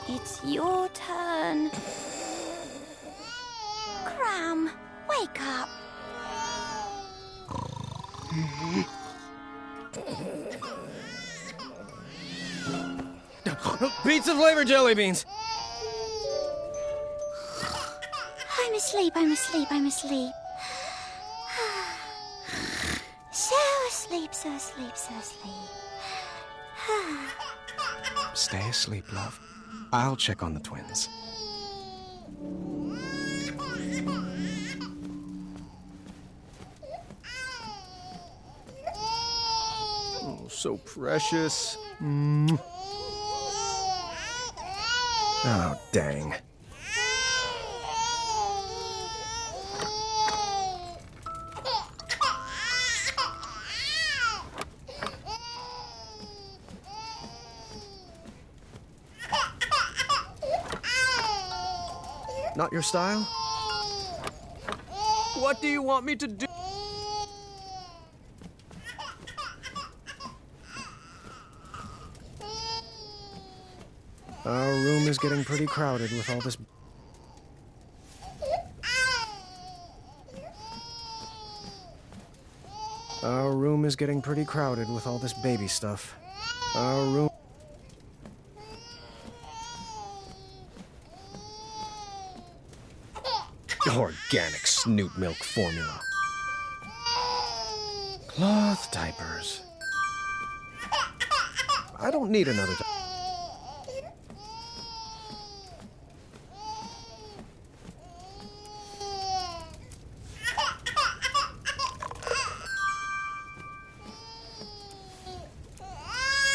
It's your turn. Cram, wake up. Pizza flavor jelly beans. I'm asleep, I'm asleep, I'm asleep. So asleep, so asleep, so asleep. Stay asleep, love. I'll check on the twins. Oh, so precious. Oh, dang. Not your style? What do you want me to do? Our room is getting pretty crowded with all this... Our room is getting pretty crowded with all this baby stuff. Our room... Organic snoot milk formula. Cloth diapers. I don't need another diaper.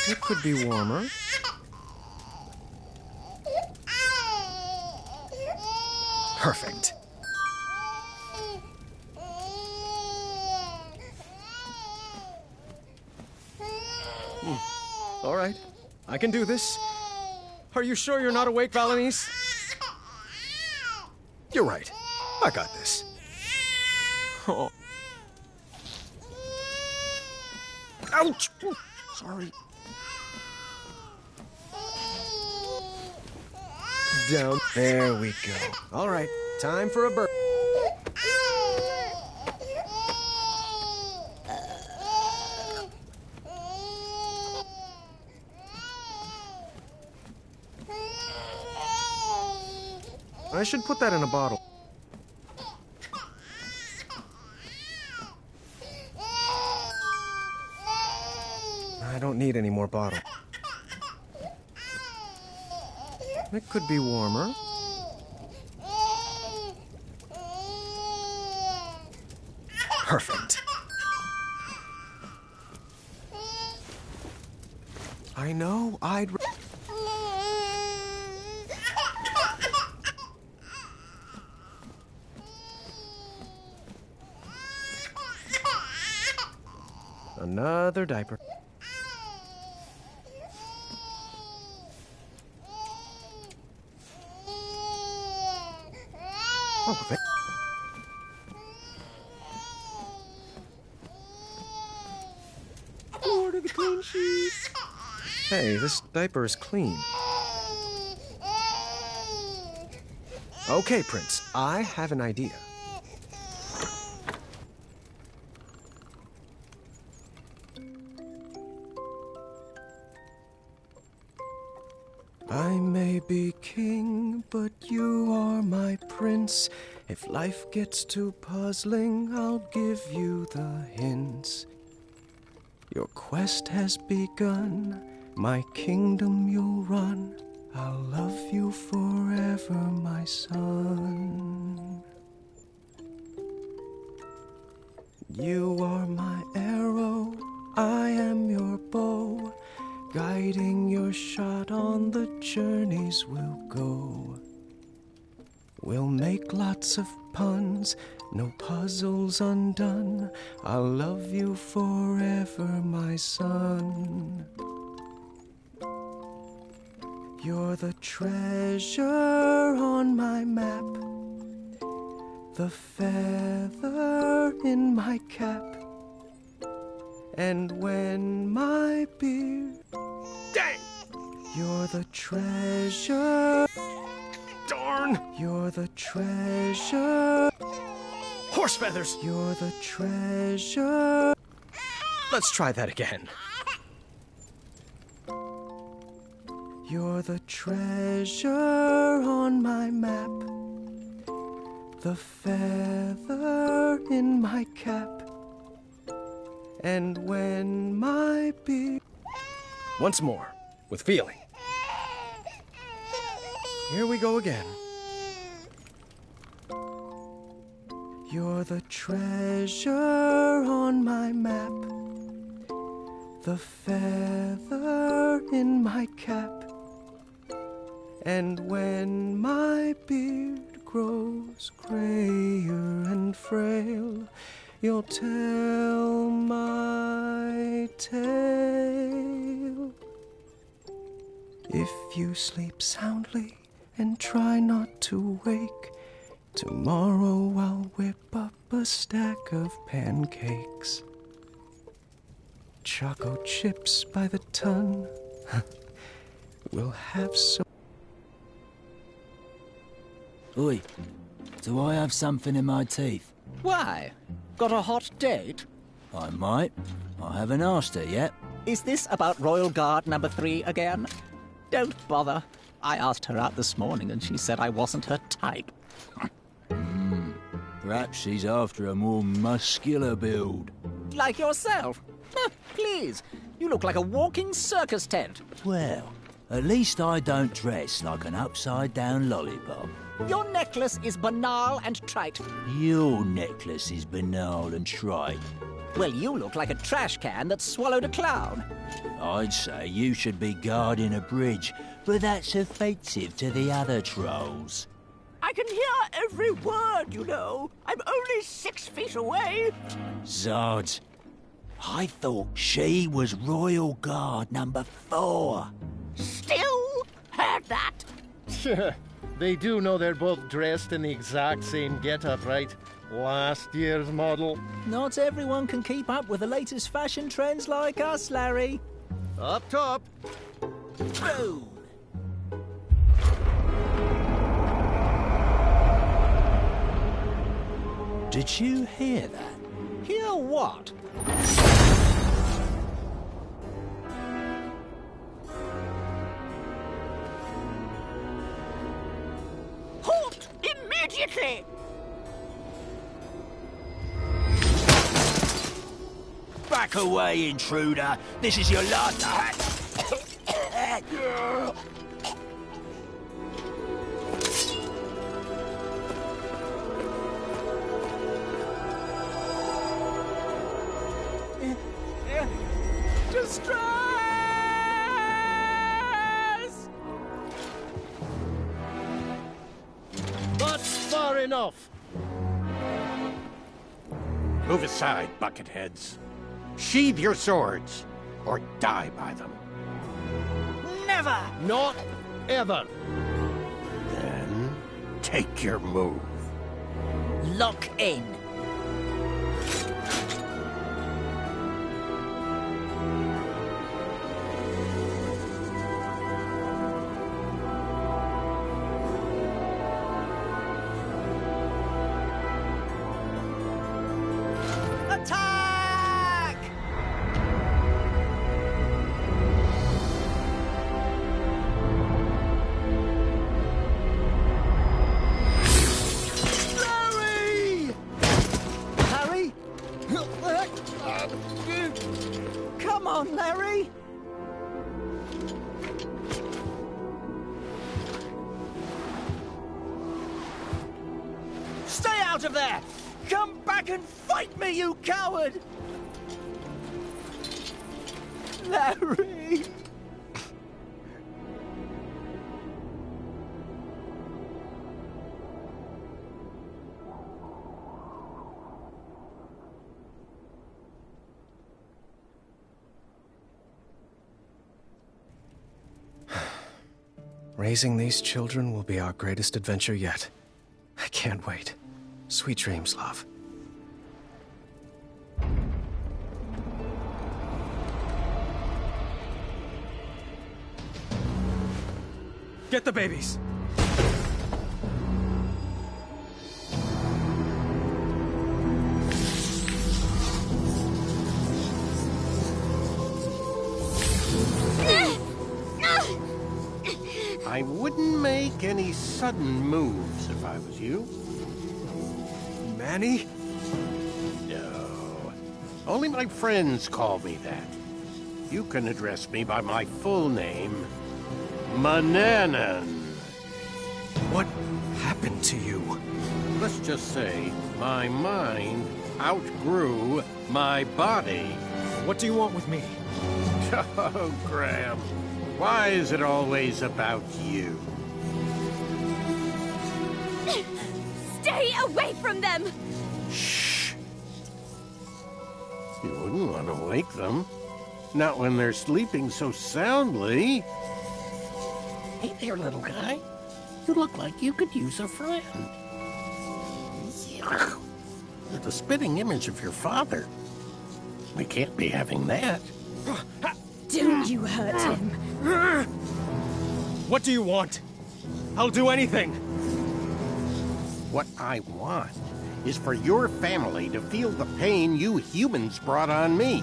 It could be warmer. Perfect. All right, I can do this. Are you sure you're not awake, Valenice? You're right. I got this. Oh. Ouch! Sorry. Down. There we go. All right, time for a burp. I should put that in a bottle. I don't need any more bottle. It could be warmer. Perfect. I know, I'd... Another diaper. Oh, order the clean sheets. Hey, this diaper is clean. Okay, Prince, I have an idea. I may be king, but you are my prince. If life gets too puzzling, I'll give you the hints. Your quest has begun, my kingdom you'll run. I'll love you forever, my son. You are my arrow, I am your bow. Guiding your shot on the journeys we'll go. We'll make lots of puns, no puzzles undone. I'll love you forever, my son. You're the treasure on my map, the feather in my cap. And when my beard... Dang! You're the treasure. Darn! You're the treasure. Horse feathers! You're the treasure. Let's try that again. You're the treasure on my map. The feather in my cap. And when my beard... Once more, with feeling. Here we go again. You're the treasure on my map. The feather in my cap. And when my beard grows grayer and frail, you'll tell my tale. If you sleep soundly and try not to wake, tomorrow I'll whip up a stack of pancakes. Choco chips by the ton. We'll have so... Oi, do I have something in my teeth? Why? Got a hot date? I might. I haven't asked her yet. Is this about Royal Guard number 3 again? Don't bother. I asked her out this morning and she said I wasn't her type. Perhaps she's after a more muscular build. Like yourself. Please, you look like a walking circus tent. Well, at least I don't dress like an upside-down lollipop. Your necklace is banal and trite. Your necklace is banal and trite. Well, you look like a trash can that swallowed a clown. I'd say you should be guarding a bridge, but that's offensive to the other trolls. I can hear every word, you know. I'm only 6 feet away. Zods, I thought she was Royal Guard number 4. Still heard that. They do know they're both dressed in the exact same get-up, right? Last year's model. Not everyone can keep up with the latest fashion trends like us, Larry. Up top. Boom. Did you hear that? Hear what? Halt immediately! Back away, intruder! This is your last... Distress! That's far enough. Move aside, bucketheads. Sheathe your swords, or die by them. Never! Not ever. Then, take your move. Lock in. Attack! Larry! Harry? Come on, Larry. Stay out of there! Come back and fight me, you coward! Larry! Raising these children will be our greatest adventure yet. I can't wait. Sweet dreams, love. Get the babies! I wouldn't make any sudden moves if I was you. Manny? No. Only my friends call me that. You can address me by my full name, Mananan. What happened to you? Let's just say my mind outgrew my body. What do you want with me? Oh, Graham. Why is it always about you? Stay away from them! Shh. You wouldn't want to wake them. Not when they're sleeping so soundly. Hey there, little guy. You look like you could use a friend. Yuck. You're the spitting image of your father. We can't be having that. Don't you hurt him. What do you want? I'll do anything. What I want is for your family to feel the pain you humans brought on me.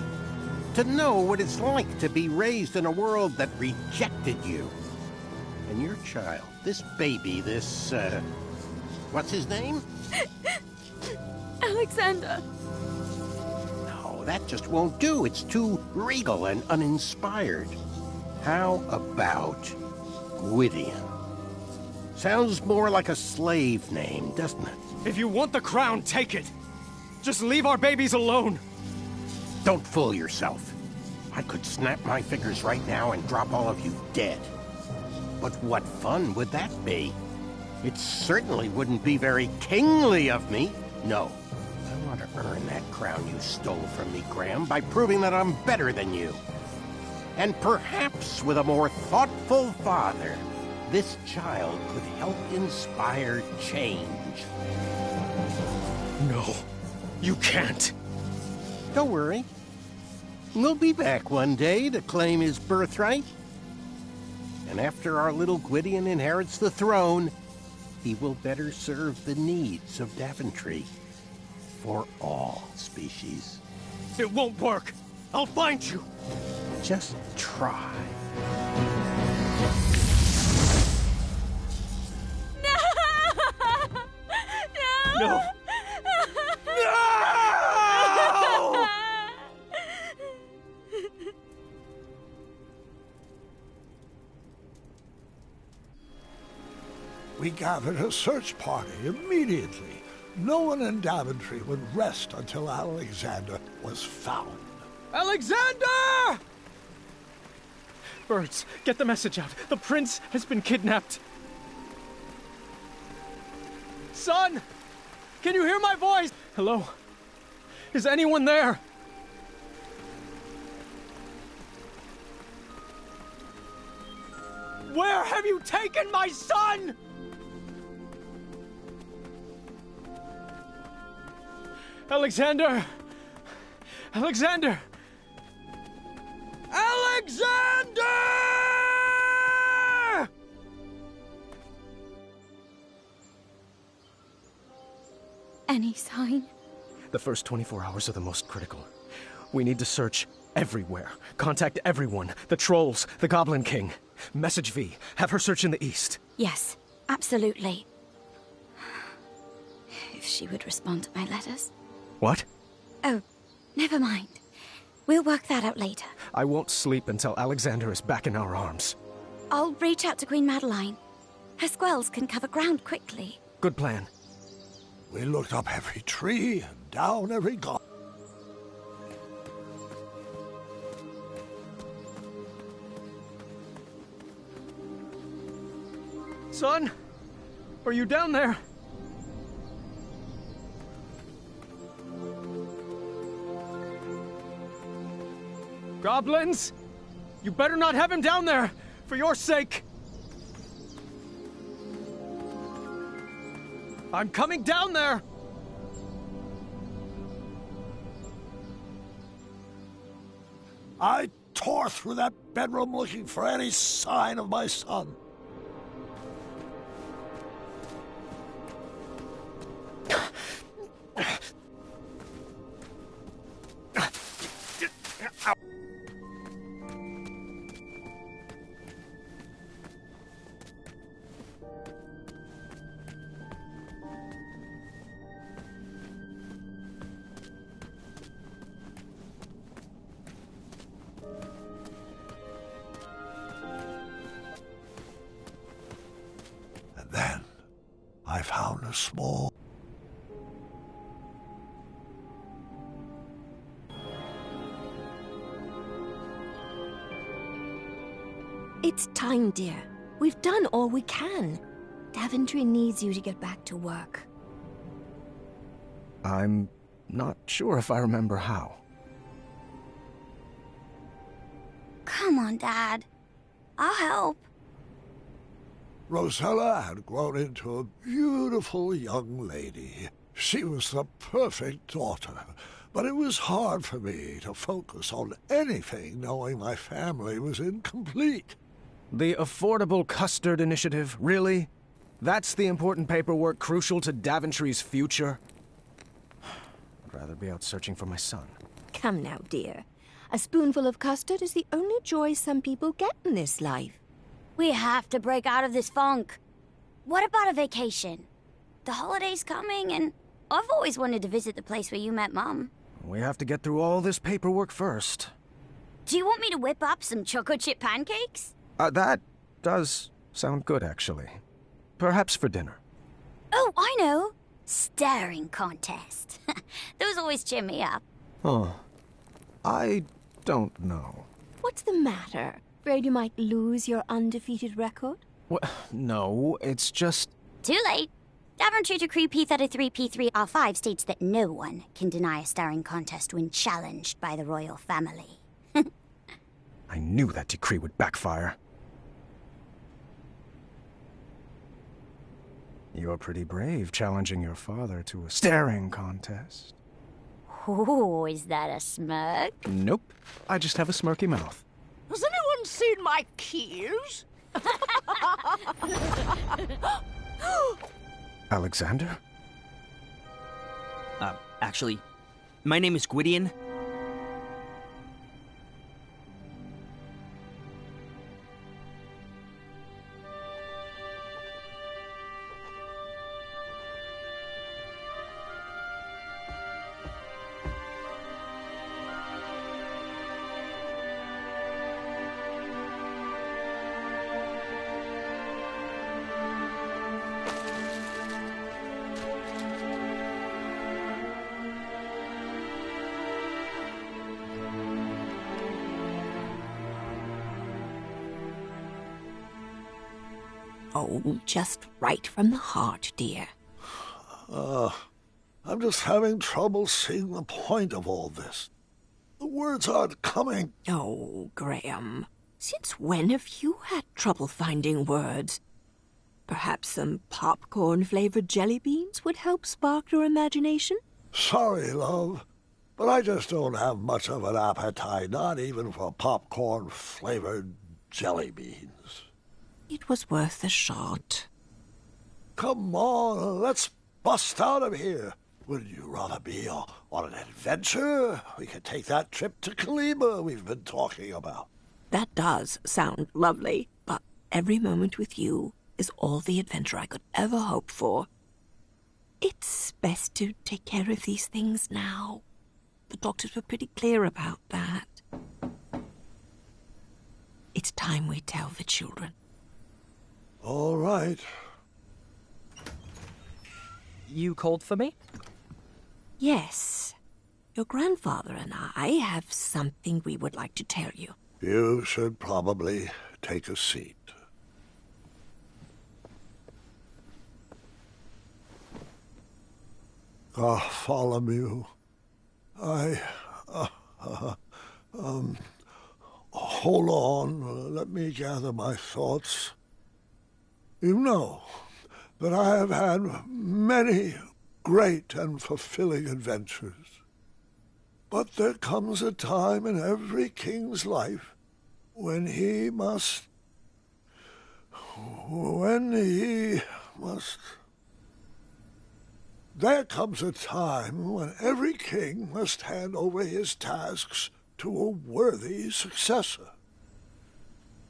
To know what it's like to be raised in a world that rejected you. And your child, this baby, this, what's his name? Alexander. No, that just won't do. It's too regal and uninspired. How about Gwydion? Sounds more like a slave name, doesn't it? If you want the crown, take it. Just leave our babies alone. Don't fool yourself. I could snap my fingers right now and drop all of you dead. But what fun would that be? It certainly wouldn't be very kingly of me. No, I want to earn that crown you stole from me, Graham, by proving that I'm better than you. And perhaps with a more thoughtful father, this child could help inspire change. No, you can't. Don't worry. We'll be back one day to claim his birthright. And after our little Gwydion inherits the throne, he will better serve the needs of Daventry. For all species. It won't work. I'll find you. Just try. No! We gathered a search party immediately. No one in Daventry would rest until Alexander was found. Alexander! Birds, get the message out. The prince has been kidnapped. Son! Can you hear my voice? Hello? Is anyone there? Where have you taken my son? Alexander! Alexander! Alexander! Any sign? The first 24 hours are the most critical. We need to search everywhere. Contact everyone. The trolls, the Goblin King. Message V. Have her search in the east. Yes, absolutely. If she would respond to my letters. What? Oh, never mind. We'll work that out later. I won't sleep until Alexander is back in our arms. I'll reach out to Queen Madeline. Her squells can cover ground quickly. Good plan. We looked up every tree and down every gully. Son? Are you down there? Goblins? You better not have him down there, for your sake. I'm coming down there! I tore through that bedroom looking for any sign of my son. And then I found a small... It's time, dear. We've done all we can. Daventry needs you to get back to work. I'm not sure if I remember how. Come on, Dad. I'll help. Rosella had grown into a beautiful young lady. She was the perfect daughter, but it was hard for me to focus on anything knowing my family was incomplete. The Affordable Custard Initiative, really? That's the important paperwork crucial to Daventry's future? I'd rather be out searching for my son. Come now, dear. A spoonful of custard is the only joy some people get in this life. We have to break out of this funk. What about a vacation? The holiday's coming, and I've always wanted to visit the place where you met Mum. We have to get through all this paperwork first. Do you want me to whip up some chocolate chip pancakes? That does sound good, actually. Perhaps for dinner. Oh, I know. Staring contest. Those always cheer me up. Oh, I don't know. What's the matter? Afraid you might lose your undefeated record? Well, no, it's just... Too late. Daventry Decree P33P3R5 states that no one can deny a staring contest when challenged by the royal family. I knew that decree would backfire. You're pretty brave, challenging your father to a staring contest. Oh, is that a smirk? Nope. I just have a smirky mouth. Has anyone seen my keys? Alexander? Actually, my name is Gwydion. Oh, just right from the heart, dear. I'm just having trouble seeing the point of all this. The words aren't coming. Oh, Graham. Since when have you had trouble finding words? Perhaps some popcorn-flavored jelly beans would help spark your imagination? Sorry, love, but I just don't have much of an appetite, not even for popcorn-flavored jelly beans. It was worth a shot. Come on, let's bust out of here. Would you rather be on an adventure? We could take that trip to Kalima we've been talking about. That does sound lovely, but every moment with you is all the adventure I could ever hope for. It's best to take care of these things now. The doctors were pretty clear about that. It's time we tell the children. All right. You called for me? Yes. Your grandfather and I have something we would like to tell you. You should probably take a seat. Bartholomew, hold on, let me gather my thoughts. You know that I have had many great and fulfilling adventures. But there comes a time in every king's life when he must... There comes a time when every king must hand over his tasks to a worthy successor.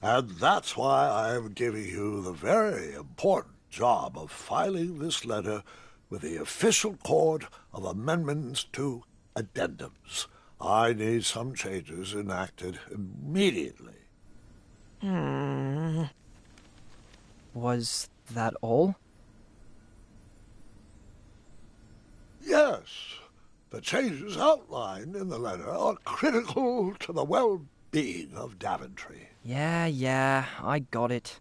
And that's why I am giving you the very important job of filing this letter with the official court of amendments to addendums. I need some changes enacted immediately. Was that all? Yes, the changes outlined in the letter are critical to the well-being of Daventry. Yeah, I got it.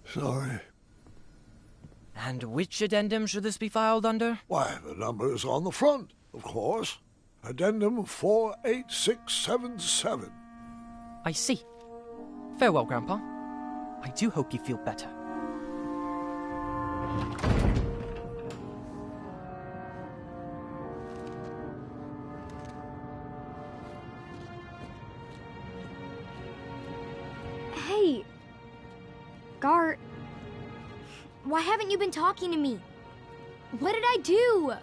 Sorry. And which addendum should this be filed under? Why, the number is on the front, of course. Addendum 48677. I see. Farewell, Grandpa. I do hope you feel better. Hey, Gar, why haven't you been talking to me? What did I do?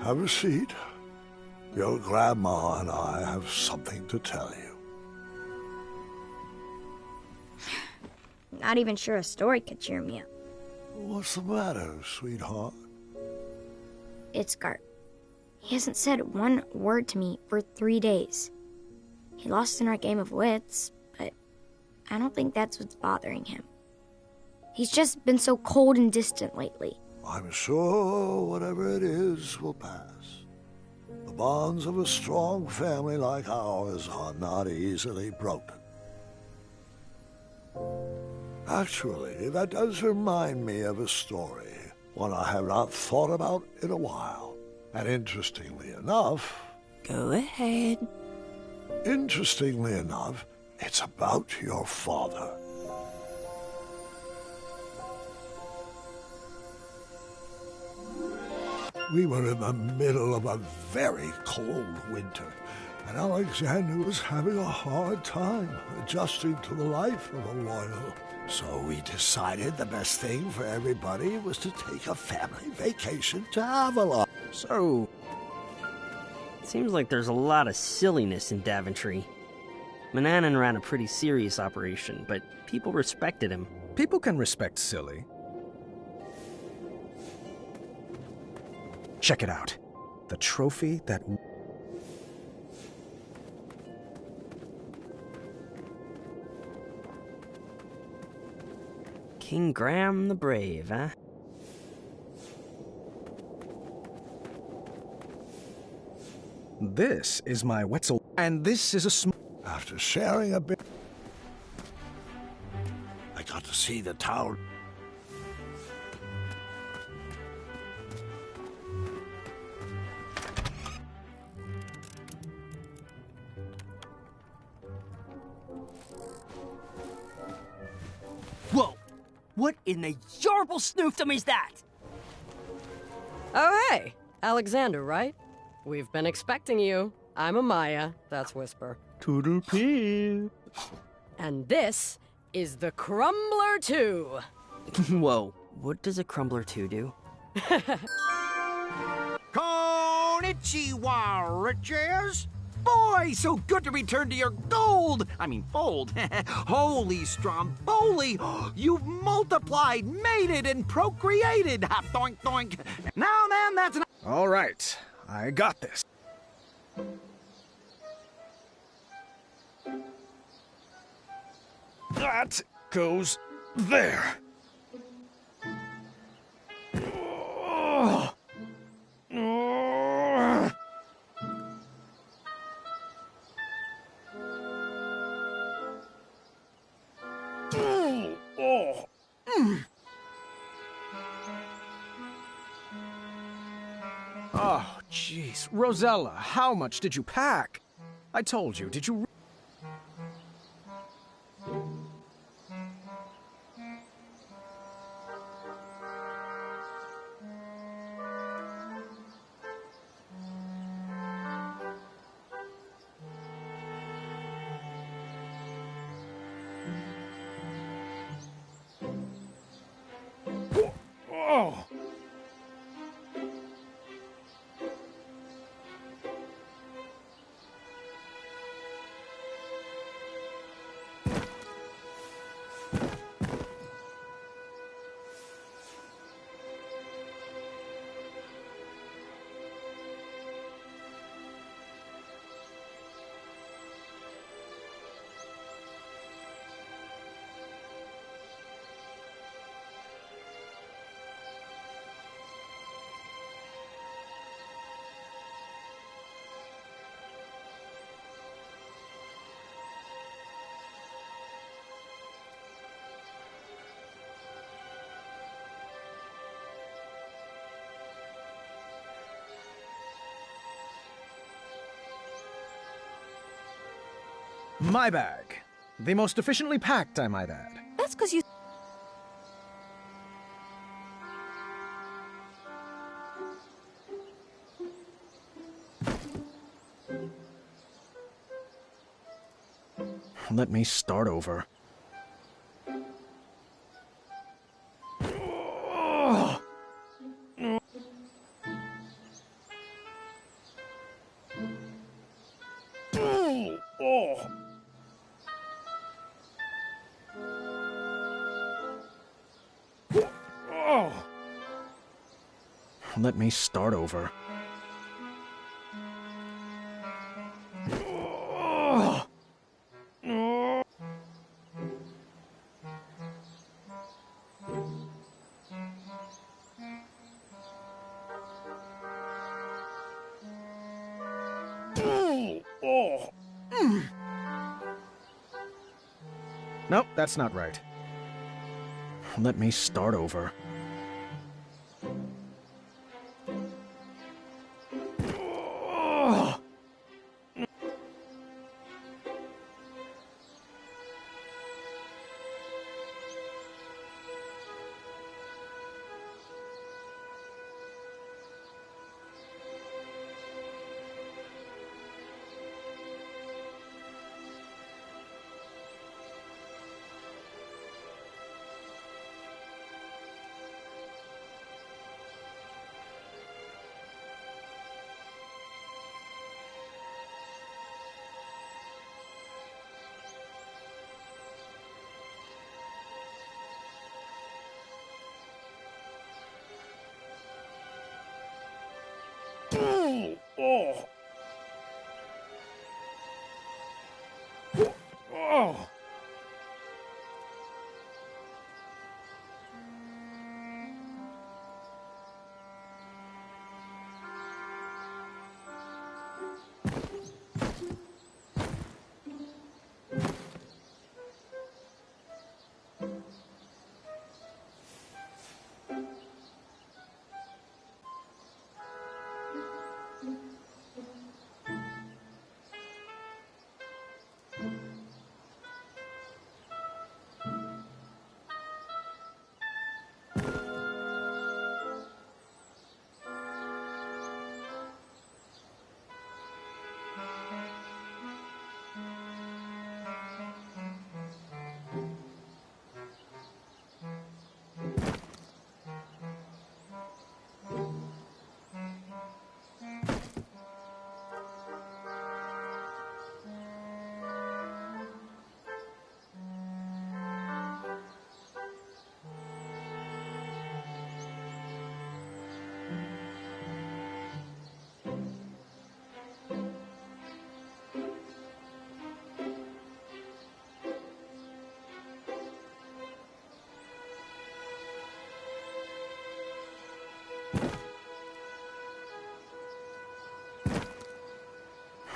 Have a seat. Your grandma and I have something to tell you. Not even sure a story could cheer me up. What's the matter, sweetheart? It's Gart. He hasn't said one word to me for 3 days. He lost in our game of wits, but I don't think that's what's bothering him. He's just been so cold and distant lately. I'm sure whatever it is will pass. The bonds of a strong family like ours are not easily broken. Actually, that does remind me of a story, one I have not thought about in a while. And interestingly enough... Go ahead. Interestingly enough, it's about your father. We were in the middle of a very cold winter, and Alexander was having a hard time adjusting to the life of a royal. So we decided the best thing for everybody was to take a family vacation to Avalon. So, Seems like there's a lot of silliness in Daventry. Mananan ran a pretty serious operation, but people respected him. People can respect silly. Check it out. The trophy that... King Graham the Brave, huh? This is my Wetzel, and this is a After sharing a bit, I got to see the town. Whoa! What in the yarble snoofdom is that? Oh, hey! Alexander, right? We've been expecting you. I'm Amaya, that's Whisper. Toodle pip. And this is the Crumbler 2. Whoa, what does a Crumbler 2 do? Konnichiwa, riches! Boy, so good to return to your gold! I mean, fold. Holy Stromboli! You've multiplied, mated, and procreated! Doink, doink. Now then, that's an... All right, I got this. That goes there. Jeez, Rosella, how much did you pack? I told you, did you... Oh! My bag. The most efficiently packed, I might add. That's because you... Let me start over. Let me start over. Nope, that's not right. Let me start over.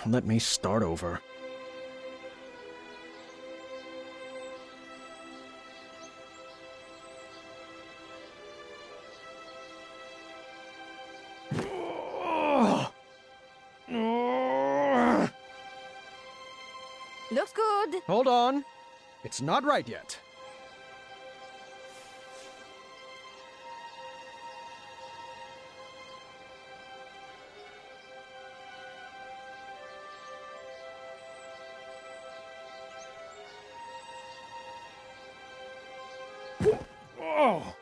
Let me start over. Looks good. Hold on. It's not right yet. Oh!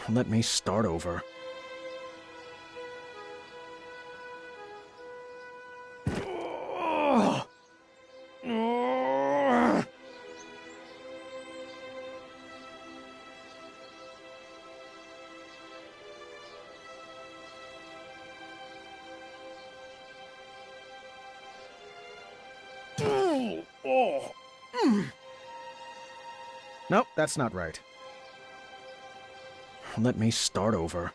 Let me start over. Nope, that's not right. Let me start over.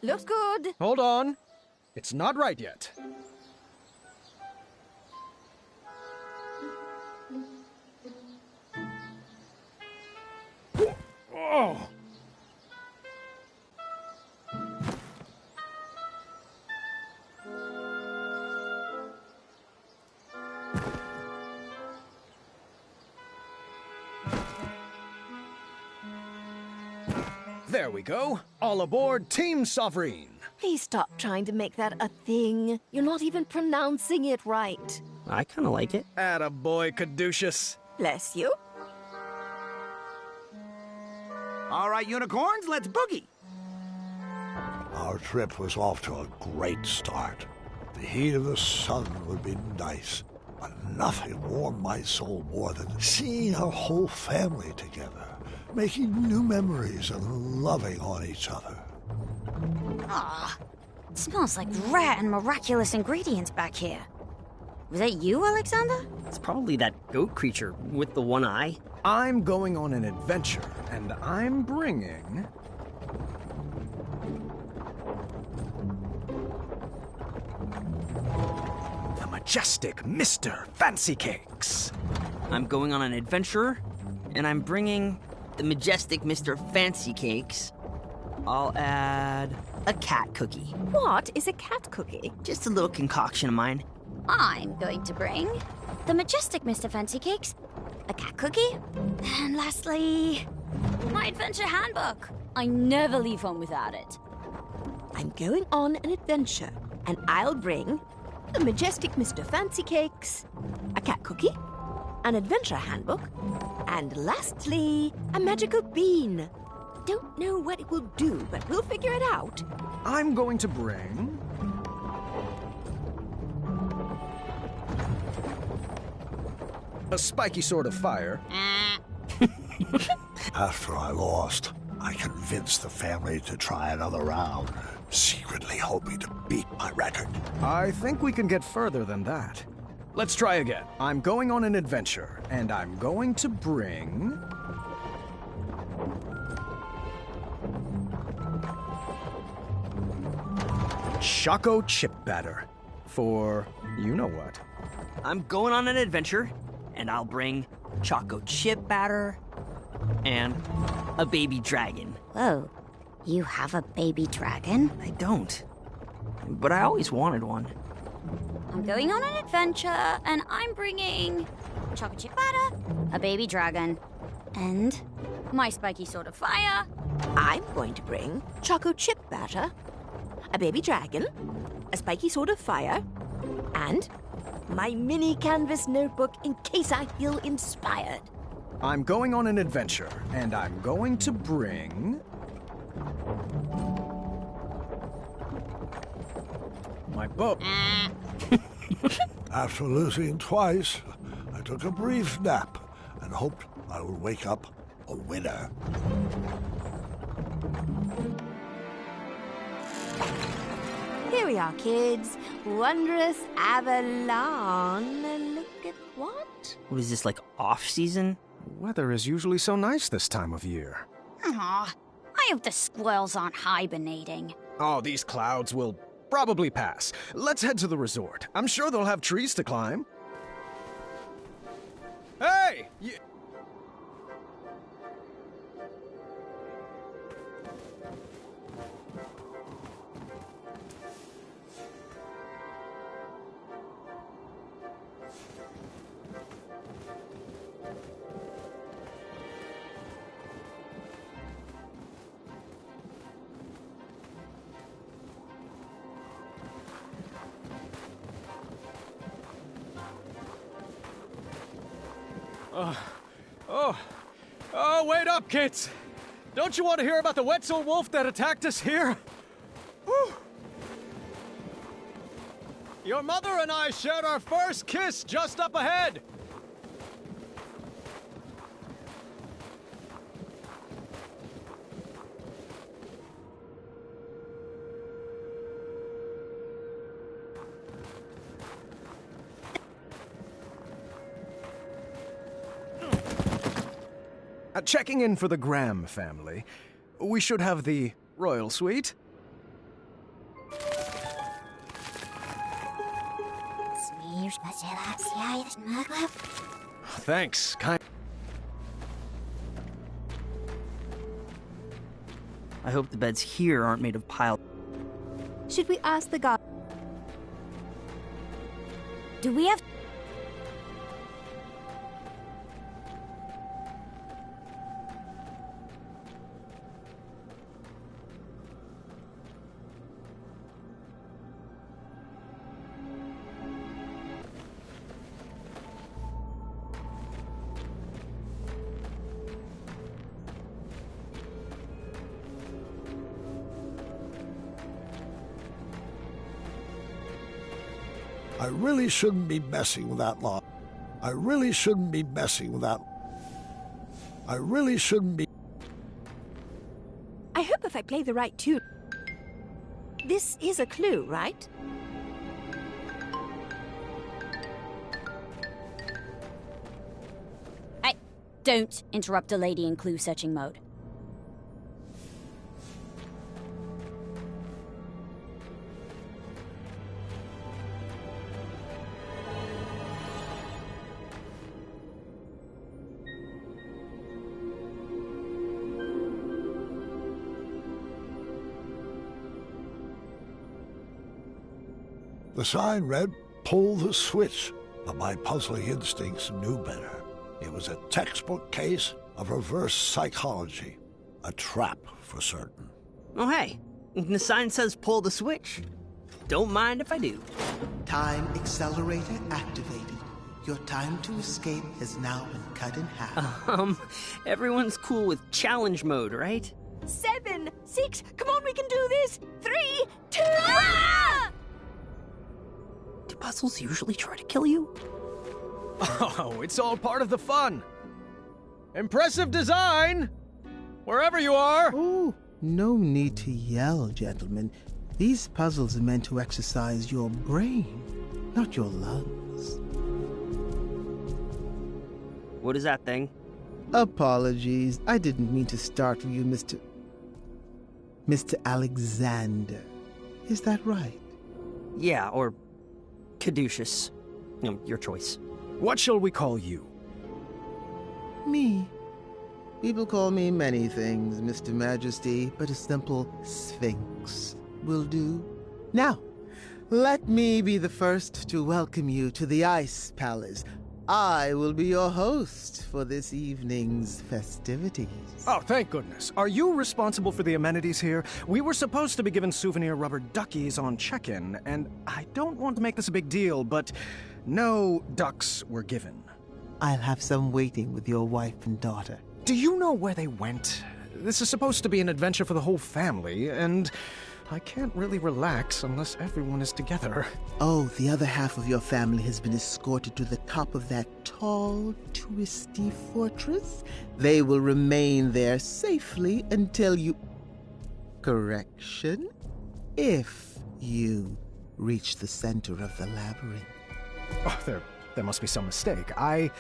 Looks good. Hold on. It's not right yet. Oh! There we go. All aboard Team Sovereign. Please stop trying to make that a thing. You're not even pronouncing it right. I kind of like it. Attaboy, Caduceus. Bless you. All right, unicorns, let's boogie. Our trip was off to a great start. The heat of the sun would be nice, but nothing warmed my soul more than seeing our whole family together, making new memories and loving on each other. Ah, it smells like rare and miraculous ingredients back here. Was that you, Alexander? It's probably that goat creature with the one eye. I'm going on an adventure, and I'm bringing... the majestic Mr. Fancy Cakes. I'm going on an adventure, and I'm bringing the majestic Mr. Fancy Cakes. I'll add a cat cookie. What is a cat cookie? Just a little concoction of mine. I'm going to bring the majestic Mr. Fancy Cakes, a cat cookie, and lastly, my adventure handbook. I never leave home without it. I'm going on an adventure, and I'll bring the majestic Mr. Fancy Cakes, a cat cookie, an adventure handbook, and lastly, a magical bean. Don't know what it will do, but we'll figure it out. I'm going to bring... a spiky sword of fire. After I lost, I convinced the family to try another round, secretly hoping to beat my record. I think we can get further than that. Let's try again. I'm going on an adventure, and I'm going to bring... Choco chip batter. For you-know-what. I'm going on an adventure, and I'll bring choco chip batter and a baby dragon. Whoa, you have a baby dragon? I don't, but I always wanted one. I'm going on an adventure, and I'm bringing chocolate chip batter, a baby dragon, and my spiky sword of fire. I'm going to bring choco chip batter, a baby dragon, a spiky sword of fire, and my mini canvas notebook in case I feel inspired. I'm going on an adventure, and I'm going to bring... my boat. After losing twice, I took a brief nap and hoped I would wake up a winner. Here we are, kids. Wondrous Avalon. Look at what? What is this, like off-season? Weather is usually so nice this time of year. Aw, I hope the squirrels aren't hibernating. Oh, these clouds will probably pass. Let's head to the resort. I'm sure they'll have trees to climb. Hey! Oh, wait up, kids! Don't you want to hear about the Wetzel wolf that attacked us here? Whew. Your mother and I shared our first kiss just up ahead! Checking in for the Graham family. We should have the royal suite. Thanks, kind. I hope the beds here aren't made of pile. Should we ask the guard? Do we have... I really shouldn't be messing with that lot. I really shouldn't be messing with that. I really shouldn't be. I hope if I play the right tune. This is a clue, right? Hey, don't interrupt a lady in clue searching mode. The sign read, "Pull the switch," but my puzzling instincts knew better. It was a textbook case of reverse psychology. A trap, for certain. Oh, hey. The sign says pull the switch. Don't mind if I do. Time accelerator activated. Your time to escape has now been cut in half. Everyone's cool with challenge mode, right? 7, 6, come on, we can do this! 3, 2, ah! Do puzzles usually try to kill you? Oh, it's all part of the fun. Impressive design! Wherever you are! Oh, no need to yell, gentlemen. These puzzles are meant to exercise your brain, not your lungs. What is that thing? Apologies. I didn't mean to startle you, Mr. Alexander. Is that right? Yeah, or Caduceus. Your choice. What shall we call you? Me. People call me many things, Mr. Majesty, but a simple Sphinx will do. Now, let me be the first to welcome you to the Ice Palace. I will be your host for this evening's festivities. Oh, thank goodness. Are you responsible for the amenities here? We were supposed to be given souvenir rubber duckies on check-in, and I don't want to make this a big deal, but no ducks were given. I'll have some waiting with your wife and daughter. Do you know where they went? This is supposed to be an adventure for the whole family, and I can't really relax unless everyone is together. Oh, the other half of your family has been escorted to the top of that tall, twisty fortress. They will remain there safely until you... Correction? If you reach the center of the labyrinth. Oh, there must be some mistake. I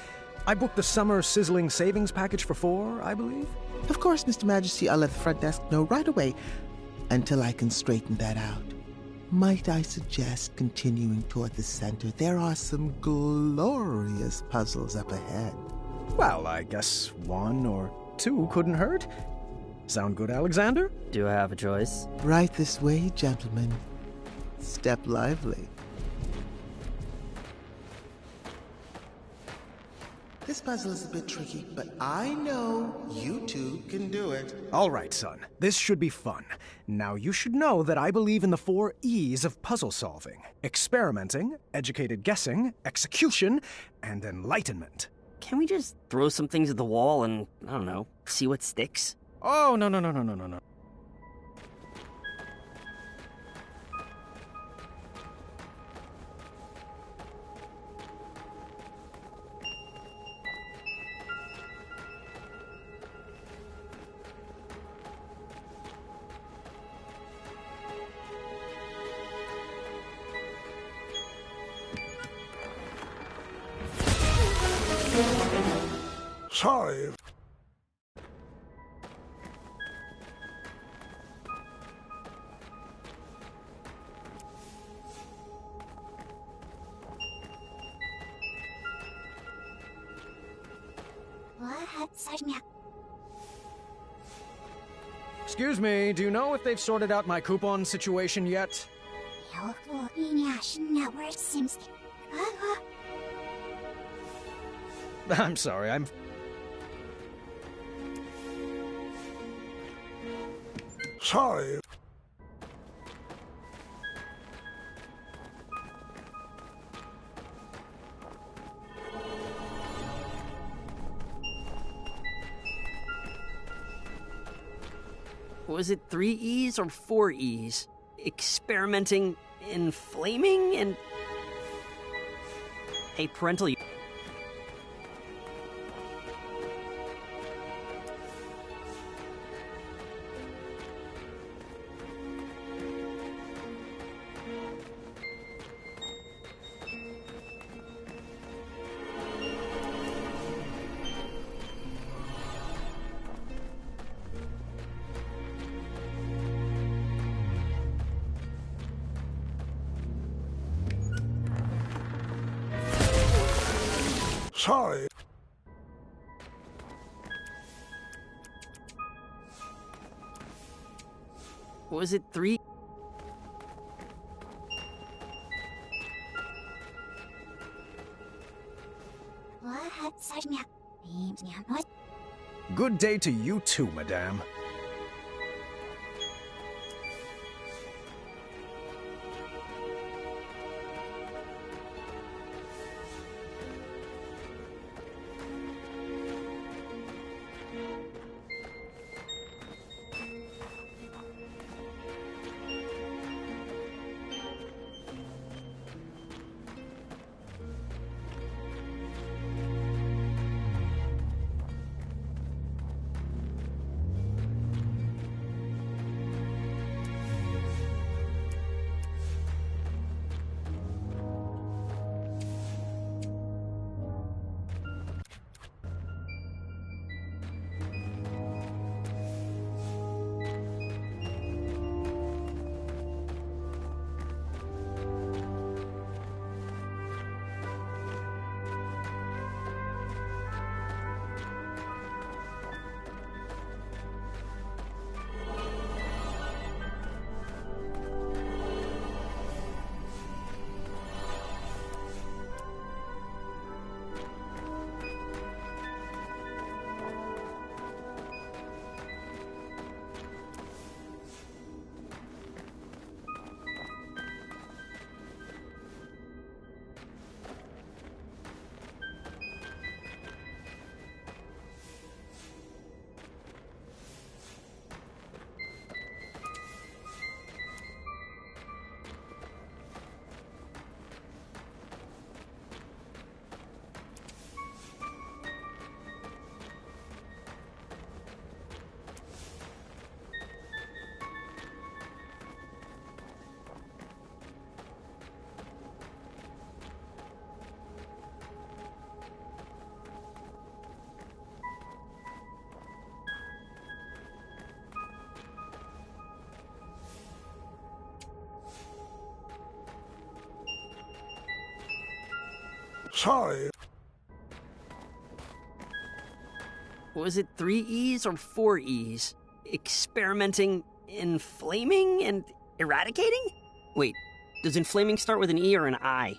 booked the summer sizzling savings package for 4, I believe? Of course, Mr. Majesty, I'll let the front desk know right away. Until I can straighten that out, might I suggest continuing toward the center? There are some glorious puzzles up ahead. Well, I guess 1 or 2 couldn't hurt. Sound good, Alexander? Do I have a choice? Right this way, gentlemen. Step lively. This puzzle is a bit tricky, but I know you two can do it. All right, son. This should be fun. Now, you should know that I believe in the 4 E's of puzzle solving. Experimenting, educated guessing, execution, and enlightenment. Can we just throw some things at the wall and, I don't know, see what sticks? Oh, no. Sorry. Excuse me, do you know if they've sorted out my coupon situation yet? I'm sorry, Sorry. Was it 3 E's or 4 E's? Experimenting, inflaming, and... Hey, parental... Sorry. Was it 3? Good day to you too, madame. Sorry. Was it 3 E's or 4 E's? Experimenting, inflaming, and eradicating? Wait, does inflaming start with an E or an I?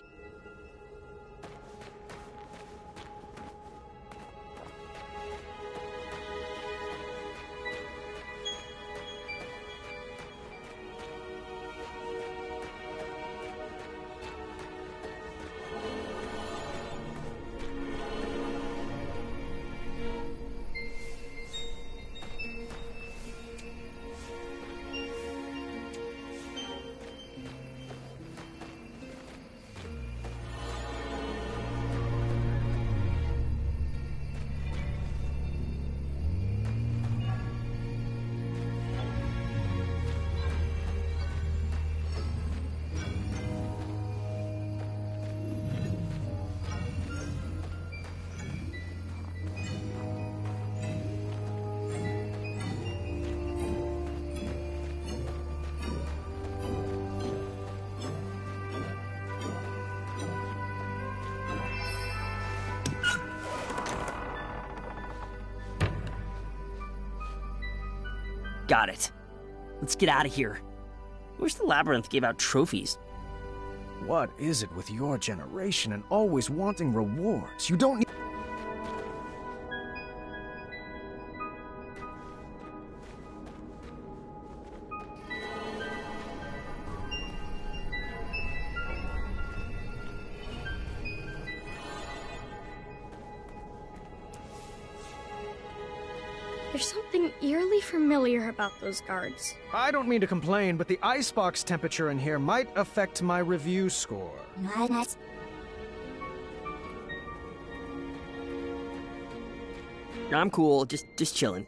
Got it. Let's get out of here. I wish the labyrinth gave out trophies. What is it with your generation and always wanting rewards? You don't need... There's something eerily familiar about those guards. I don't mean to complain, but the icebox temperature in here might affect my review score. I'm cool, just chilling.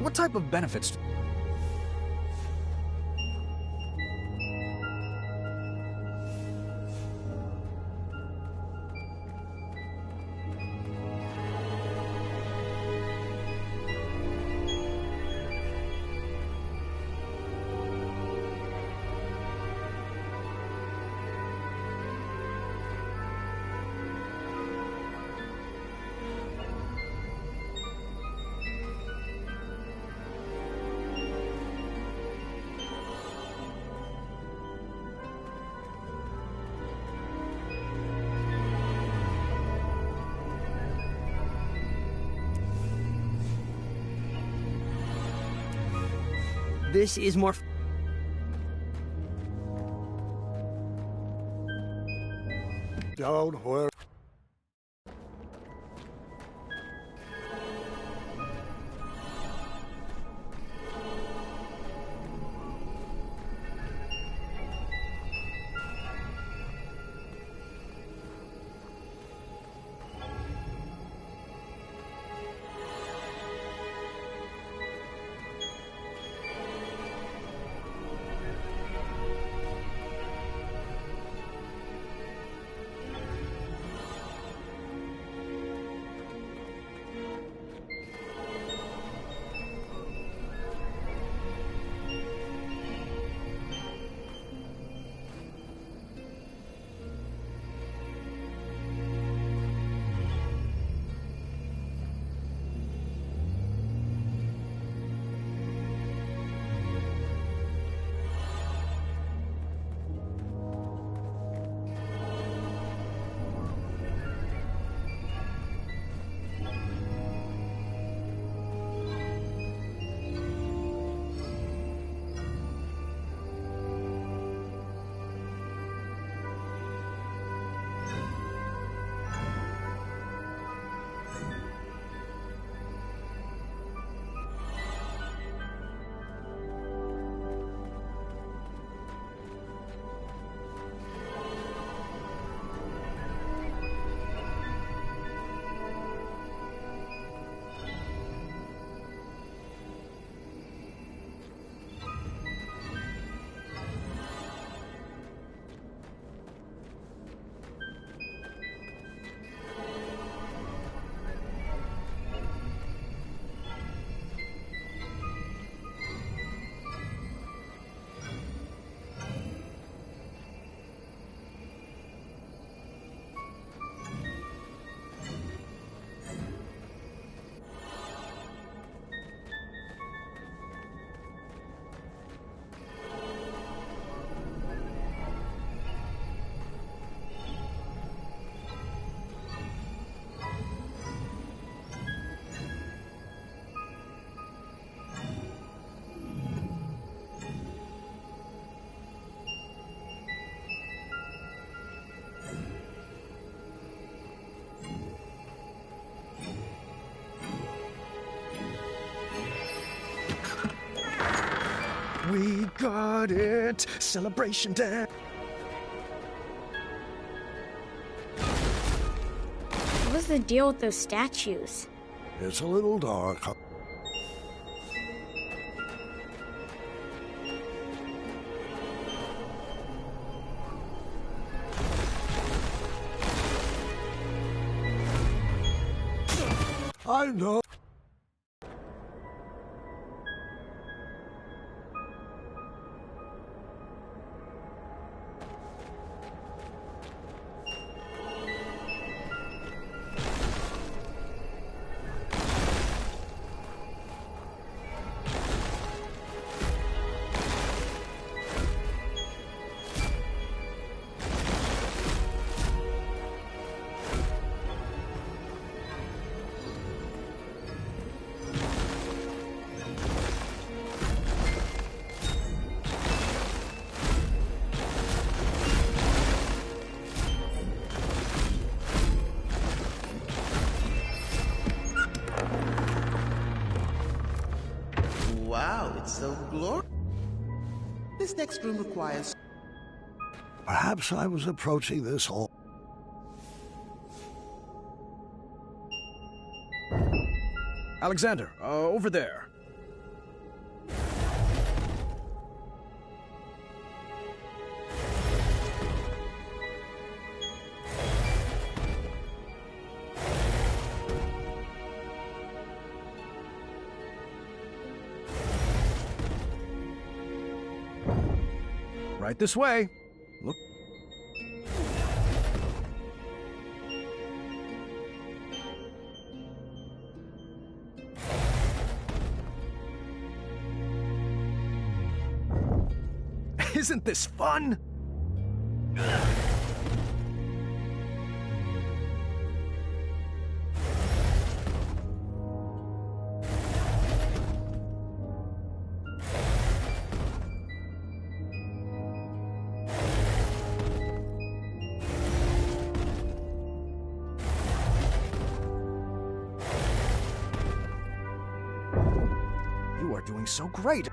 What type of benefits? This is more... Don't worry. We got it! Celebration dance! What was the deal with those statues? It's a little dark. I know. This next room requires... Perhaps I was approaching this all... Alexander, over there. Right this way. Look. Isn't this fun? You are doing so great.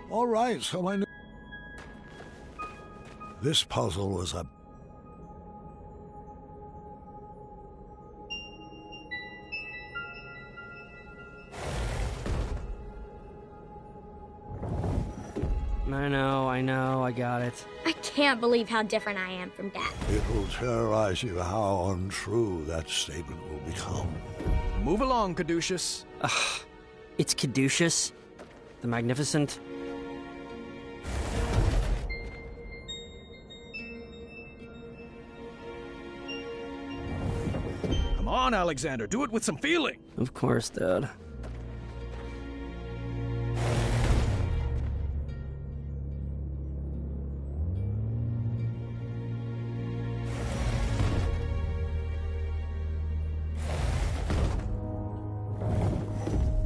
All right, so I knew... This puzzle was a... I know, I got it. I can't believe how different I am from Dad. It will terrorize you how untrue that statement will become. Move along, Caduceus. It's Caduceus, the Magnificent. Come on, Alexander, do it with some feeling. Of course, Dad.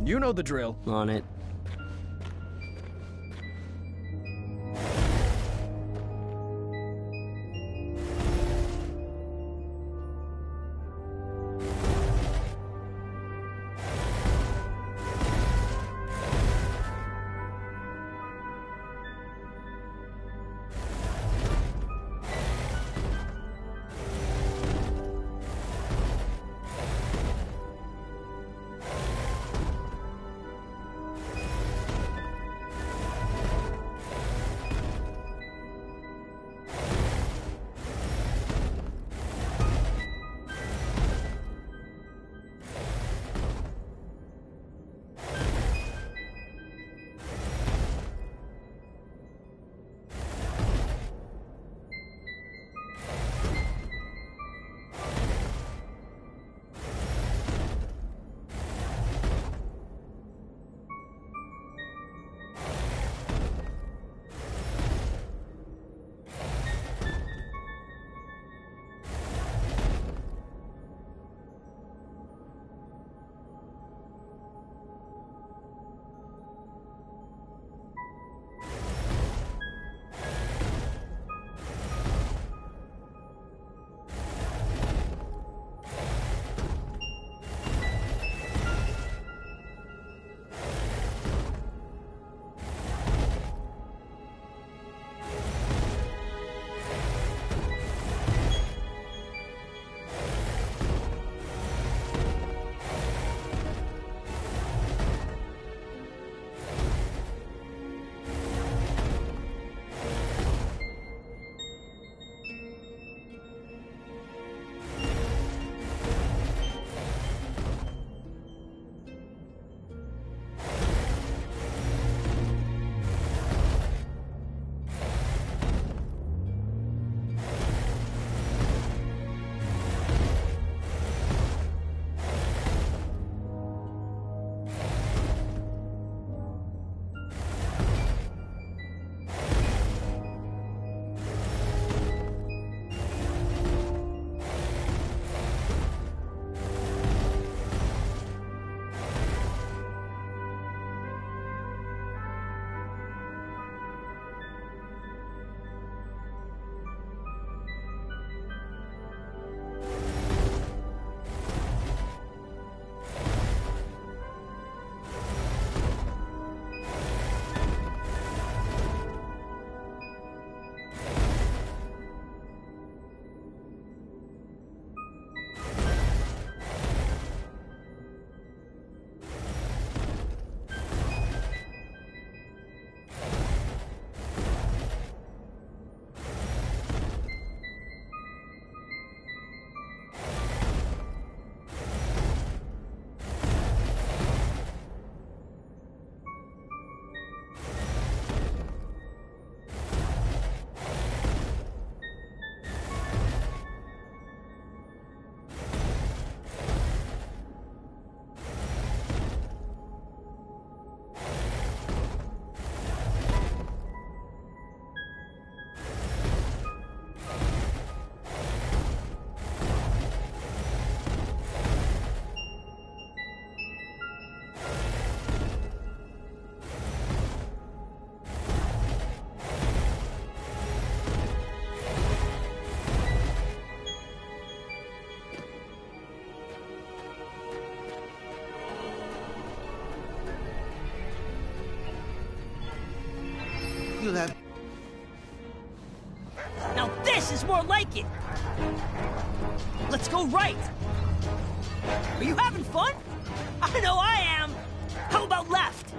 You know the drill. On it. you'll have... Now this is more like it! Let's go right! Are you having fun? I know I am! How about left?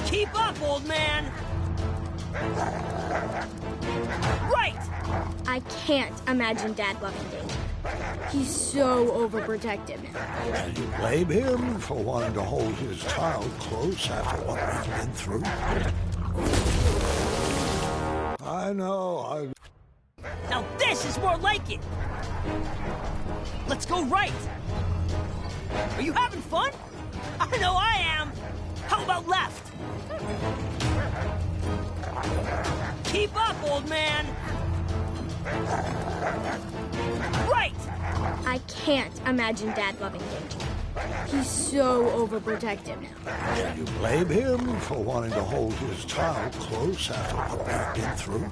Keep up, old man! Right! I can't imagine Dad loving danger. He's so overprotective now. And you blame him for wanting to hold his child close after what we've been through? I know, Now this is more like it! Let's go right! Are you having fun? I know I am! How about left? Keep up, old man! Right! I can't imagine Dad loving danger. He's so overprotective now. And you blame him for wanting to hold his child close after what we've been through?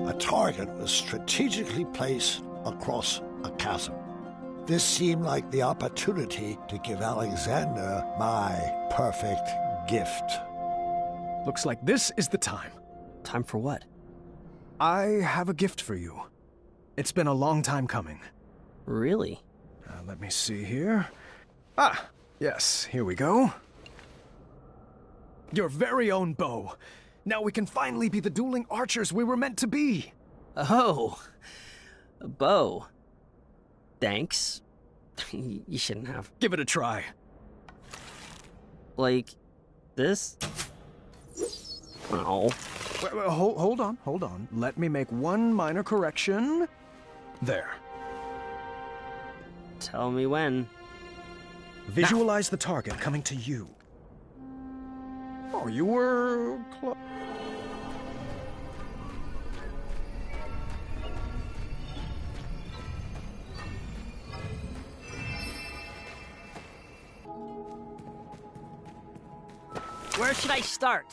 A target was strategically placed across a chasm. This seemed like the opportunity to give Alexander my perfect gift. Looks like this is the time. Time for what? I have a gift for you. It's been a long time coming. Really? Let me see here. Ah, yes, here we go. Your very own bow. Now we can finally be the dueling archers we were meant to be. Oh, a bow. Thanks. You shouldn't have. Give it a try. Like this? Oh. Wait, hold on. Let me make one minor correction. There. Tell me when. Visualize the target coming to you. Oh, you were close. Where should I start?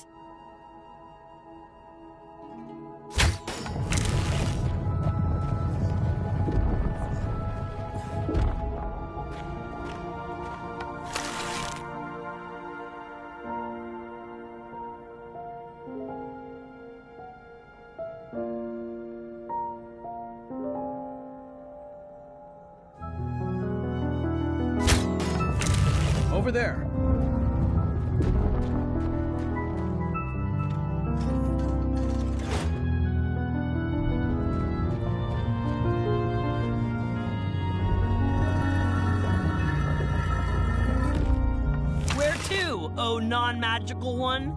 Over there. Where to, oh non-magical one?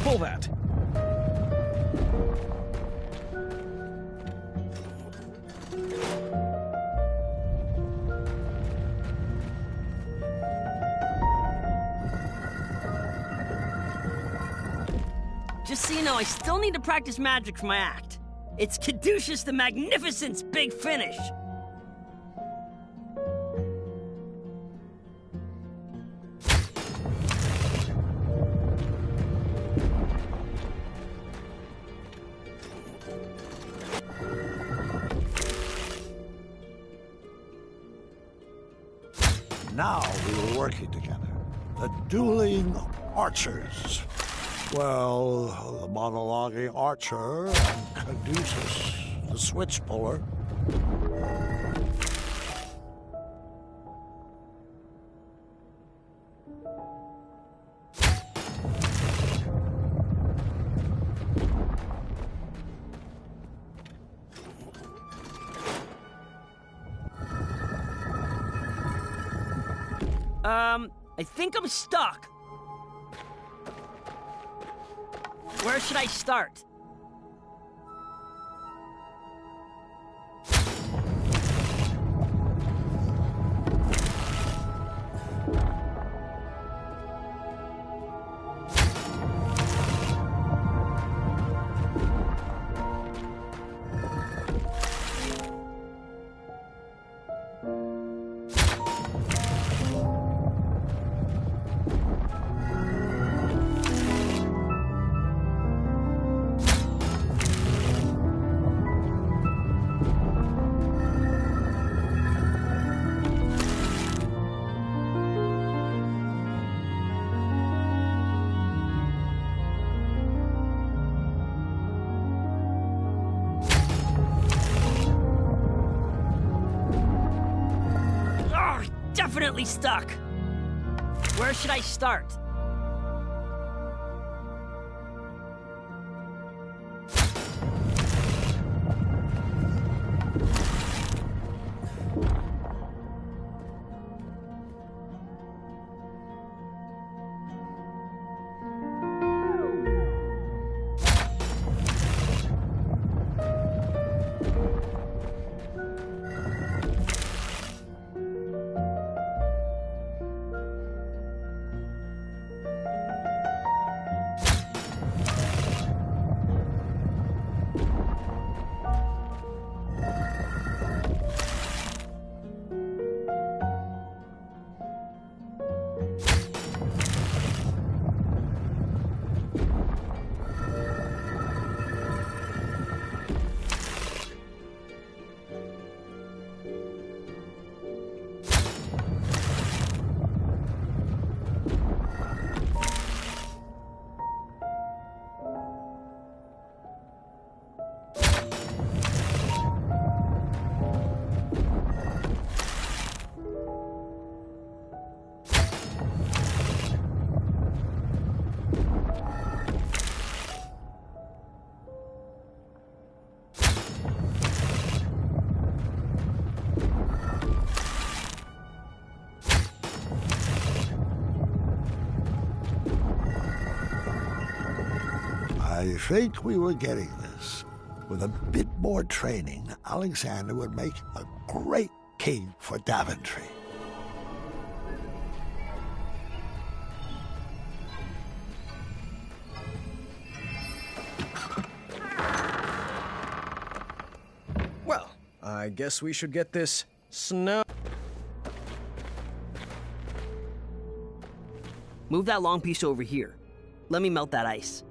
Pull that. Just so you know, I still need to practice magic for my act. It's Caduceus the Magnificent's big finish. Now we were working together. The dueling archers. Well, the monologuing archer and Caduceus, the switch puller. I think I'm stuck. Where should I start? definitely stuck. Where should I start? I think we were getting this. With a bit more training, Alexander would make a great king for Daventry. Well, I guess we should get this snow. Move that long piece over here. Let me melt that ice.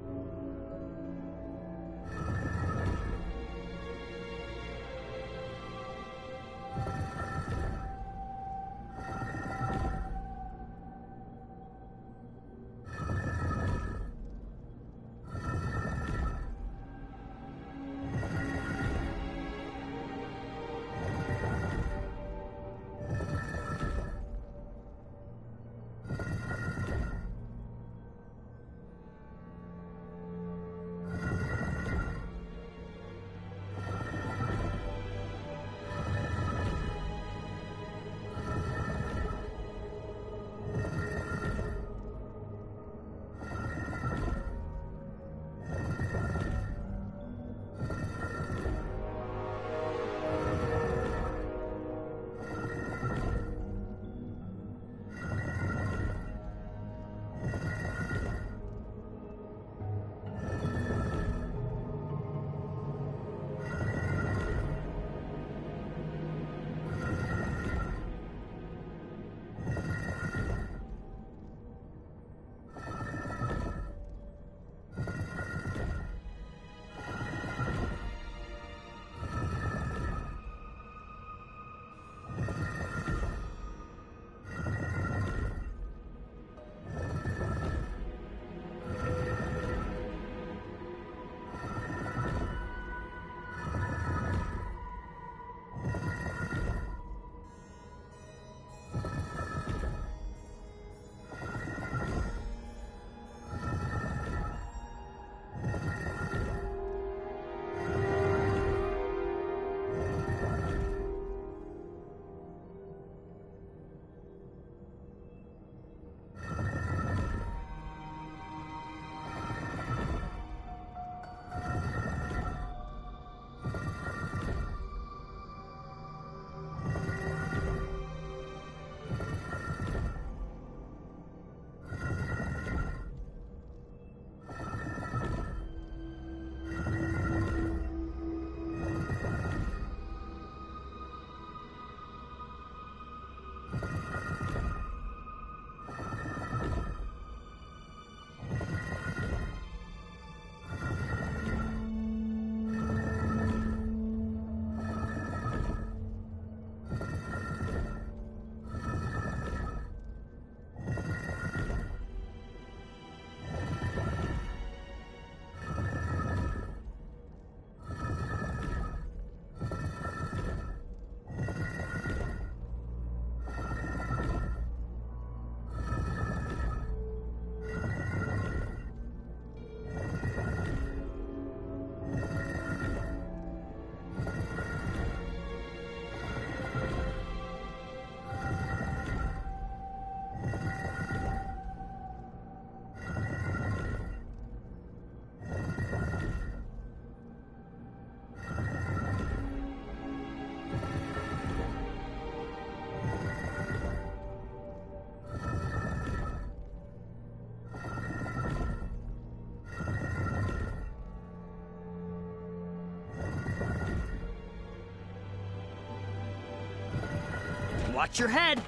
Watch your head.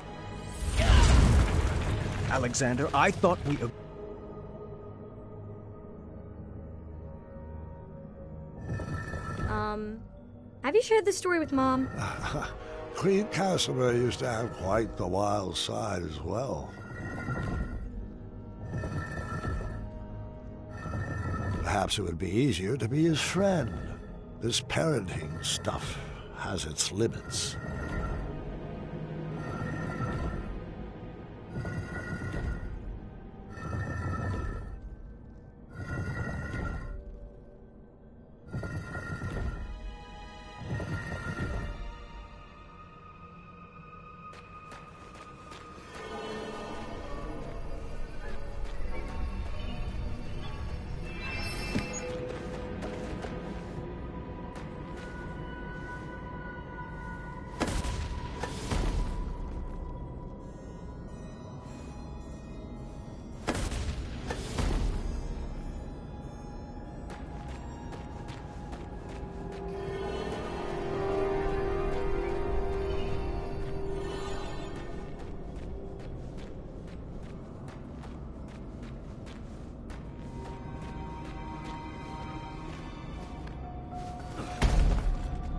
Alexander, I thought we... Have you shared this story with Mom? Queen Casimir used to have quite the wild side as well. Perhaps it would be easier to be his friend. This parenting stuff has its limits.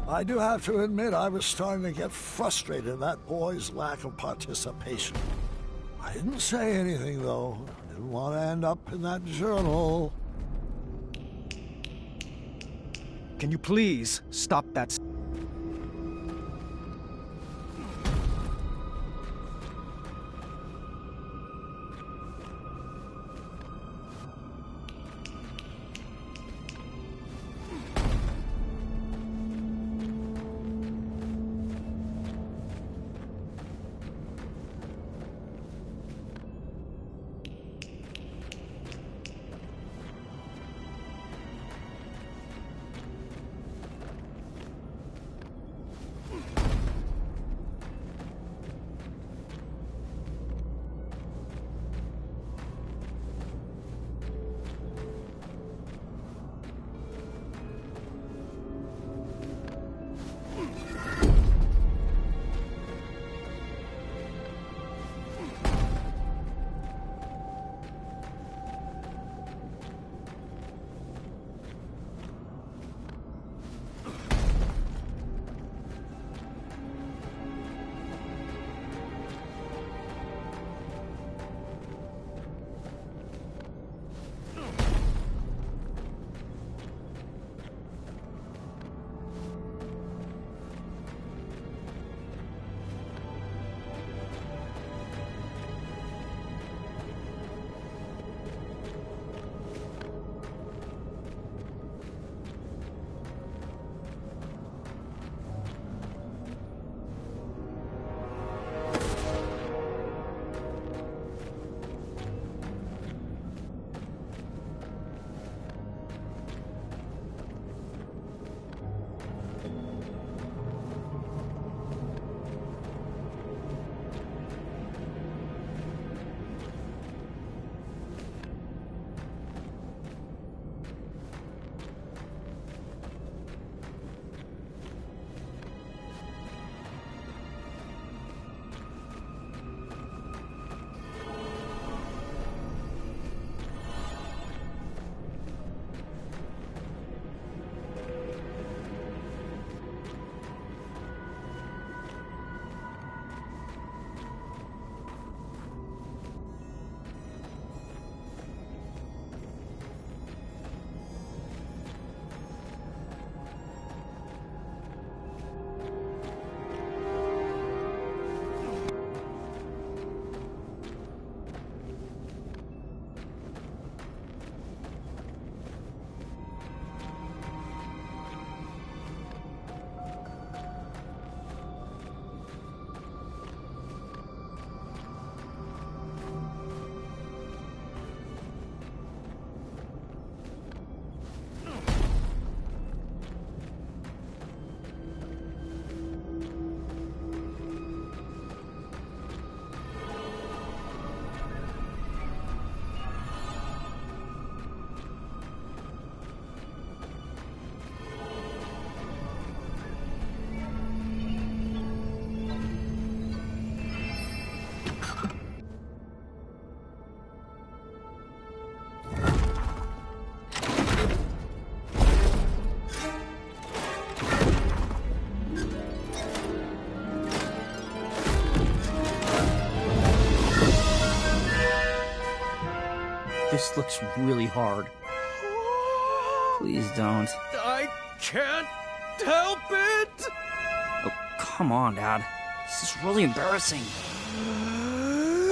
I do have to admit I was starting to get frustrated at that boy's lack of participation. I didn't say anything, though. I didn't want to end up in that journal. Can you please stop that... This looks really hard. Please don't. I can't help it! Oh, come on, Dad. This is really embarrassing.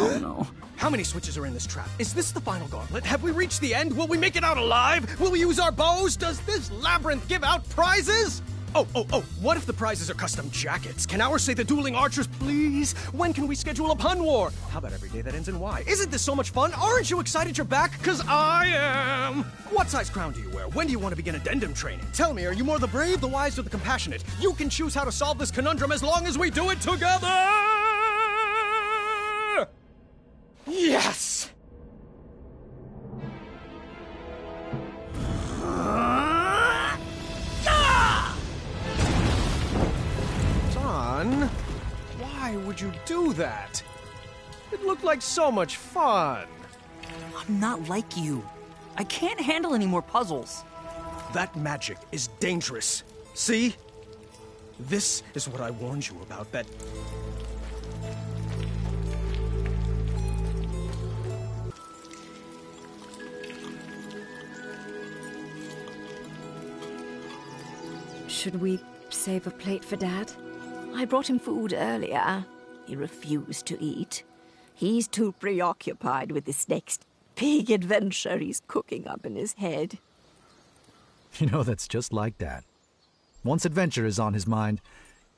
Oh, no. How many switches are in this trap? Is this the final gauntlet? Have we reached the end? Will we make it out alive? Will we use our bows? Does this labyrinth give out prizes? Oh, what if the prizes are custom jackets? Can ours say the dueling archers, please? When can we schedule a pun war? How about every day that ends in Y? Isn't this so much fun? Aren't you excited you're back? 'Cause I am! What size crown do you wear? When do you want to begin addendum training? Tell me, are you more the brave, the wise, or the compassionate? You can choose how to solve this conundrum as long as we do it together! Yes! Son, why would you do that? It looked like so much fun. I'm not like you. I can't handle any more puzzles. That magic is dangerous. See? This is what I warned you about, that... Should we save a plate for Dad? I brought him food earlier. He refused to eat. He's too preoccupied with this next big adventure he's cooking up in his head. You know, that's just like Dad. Once adventure is on his mind,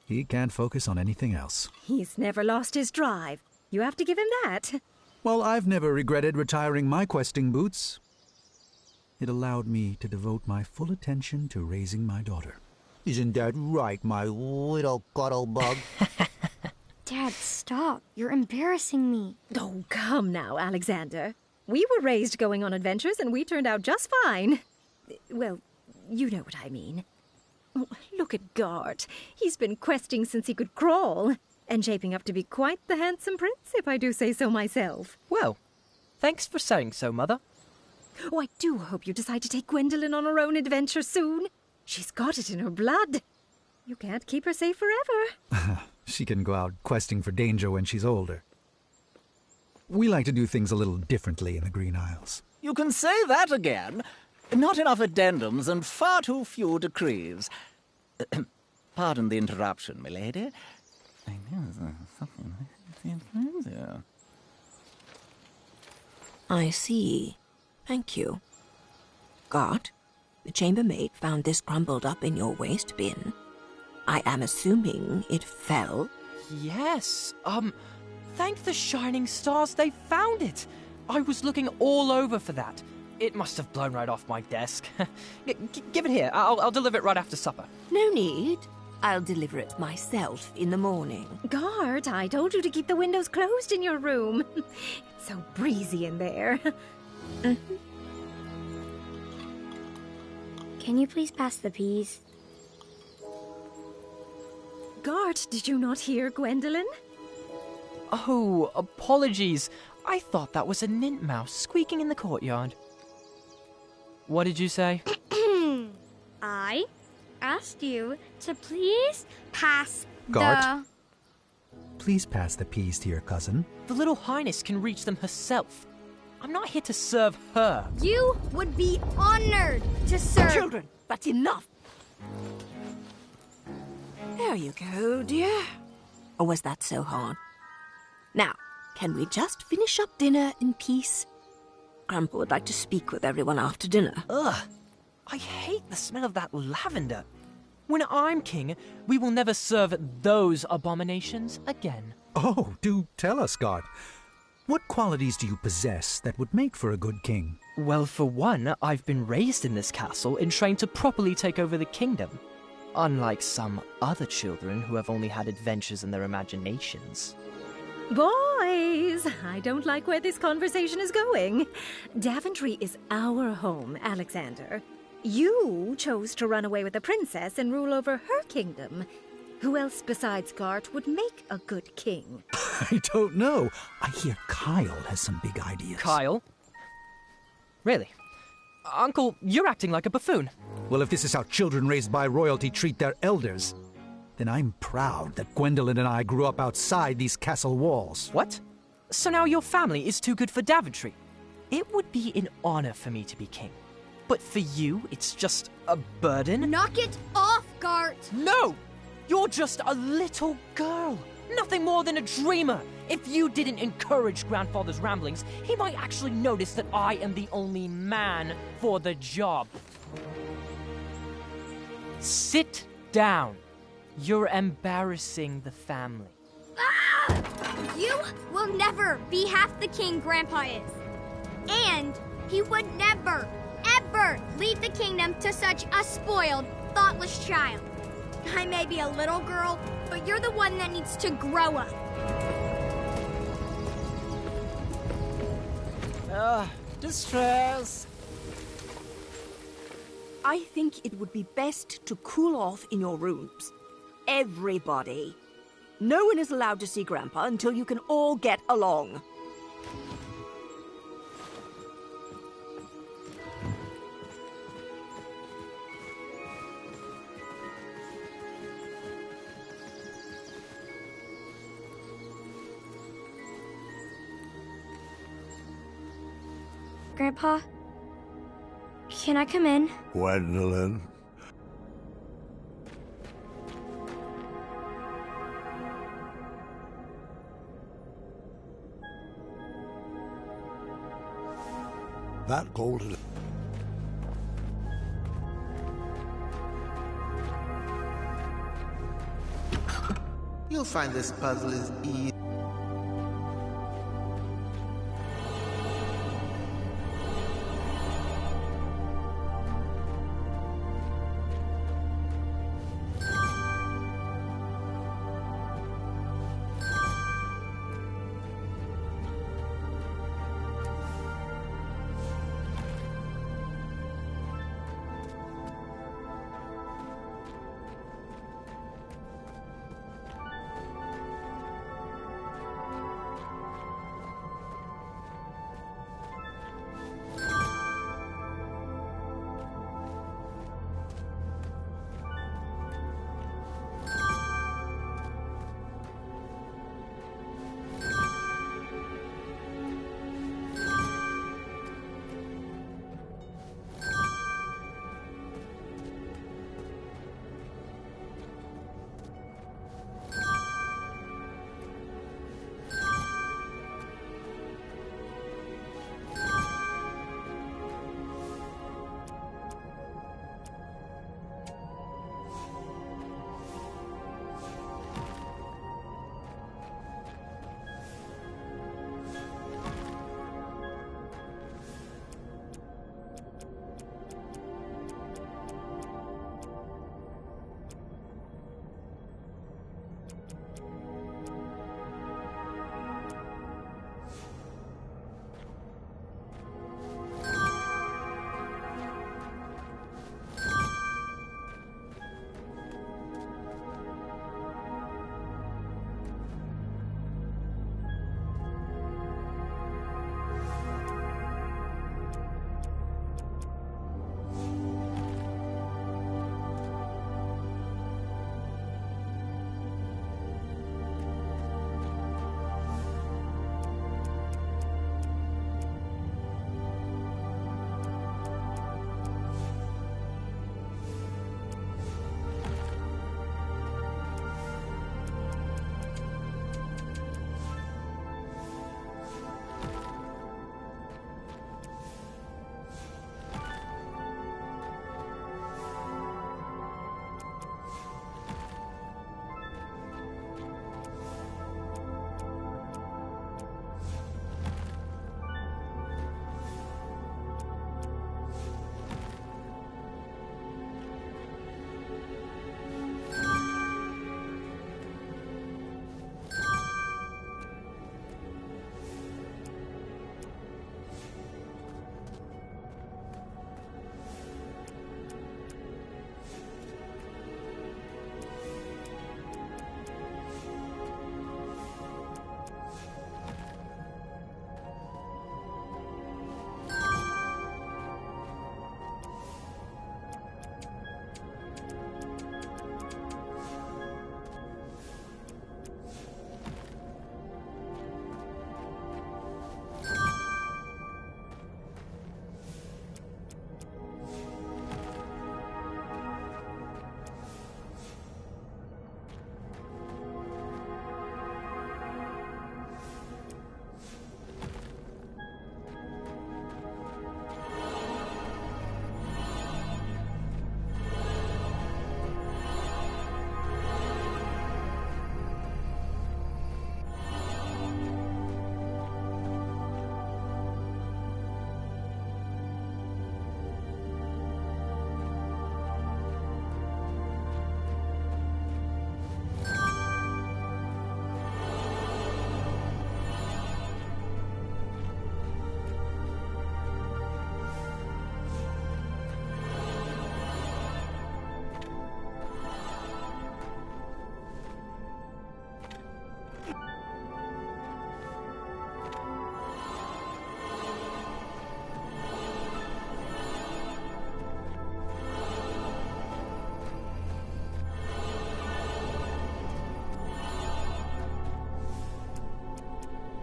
he can't focus on anything else. He's never lost his drive. You have to give him that. Well, I've never regretted retiring my questing boots. It allowed me to devote my full attention to raising my daughter. Isn't that right, my little cuddle bug? Dad, stop. You're embarrassing me. Oh, come now, Alexander. We were raised going on adventures, and we turned out just fine. Well, you know what I mean. Oh, look at Gart. He's been questing since he could crawl, and shaping up to be quite the handsome prince, if I do say so myself. Well, thanks for saying so, Mother. Oh, I do hope you decide to take Gwendolyn on her own adventure soon. She's got it in her blood. You can't keep her safe forever. She can go out questing for danger when she's older. We like to do things a little differently in the Green Isles. You can say that again. Not enough addendums and far too few decrees. Pardon the interruption, milady. I know there's something there. I see. Thank you. Gart, the chambermaid found this crumbled up in your waste bin. I am assuming it fell. Yes, thank the shining stars they found it. I was looking all over for that. It must have blown right off my desk. Give it here. I'll deliver it right after supper. No need. I'll deliver it myself in the morning. Gart, I told you to keep the windows closed in your room. It's so breezy in there. Can you please pass the peas? Gart, did you not hear Gwendolyn? Oh, apologies. I thought that was a nintmouse squeaking in the courtyard. What did you say? I asked you to please pass Gart? Please pass the peas to your cousin. The little highness can reach them herself. I'm not here to serve her. You would be honored to serve... Children, that's enough. There you go, dear. Or was that so hard? Now, can we just finish up dinner in peace? Grandpa would like to speak with everyone after dinner. Ugh, I hate the smell of that lavender. When I'm king, we will never serve those abominations again. Oh, do tell us, Gart. What qualities do you possess that would make for a good king? Well, for one, I've been raised in this castle and trained to properly take over the kingdom. Unlike some other children who have only had adventures in their imaginations. Boys, I don't like where this conversation is going. Daventry is our home, Alexander. You chose to run away with a princess and rule over her kingdom. Who else besides Gart would make a good king? I don't know. I hear Kyle has some big ideas. Kyle? Really? Uncle, you're acting like a buffoon. Well, if this is how children raised by royalty treat their elders, then I'm proud that Gwendolyn and I grew up outside these castle walls. What? So now your family is too good for Daventry? It would be an honor for me to be king. But for you, it's just a burden? Knock it off, Gart! No! You're just a little girl. Nothing more than a dreamer. If you didn't encourage Grandfather's ramblings, he might actually notice that I am the only man for the job. Sit down. You're embarrassing the family. Ah! You will never be half the king Grandpa is. And he would never, ever leave the kingdom to such a spoiled, thoughtless child. I may be a little girl, but you're the one that needs to grow up. Distress. I think it would be best to cool off in your rooms. Everybody. No one is allowed to see Grandpa until you can all get along. Grandpa, can I come in? Gwendolyn? That golden... You'll find this puzzle is easy.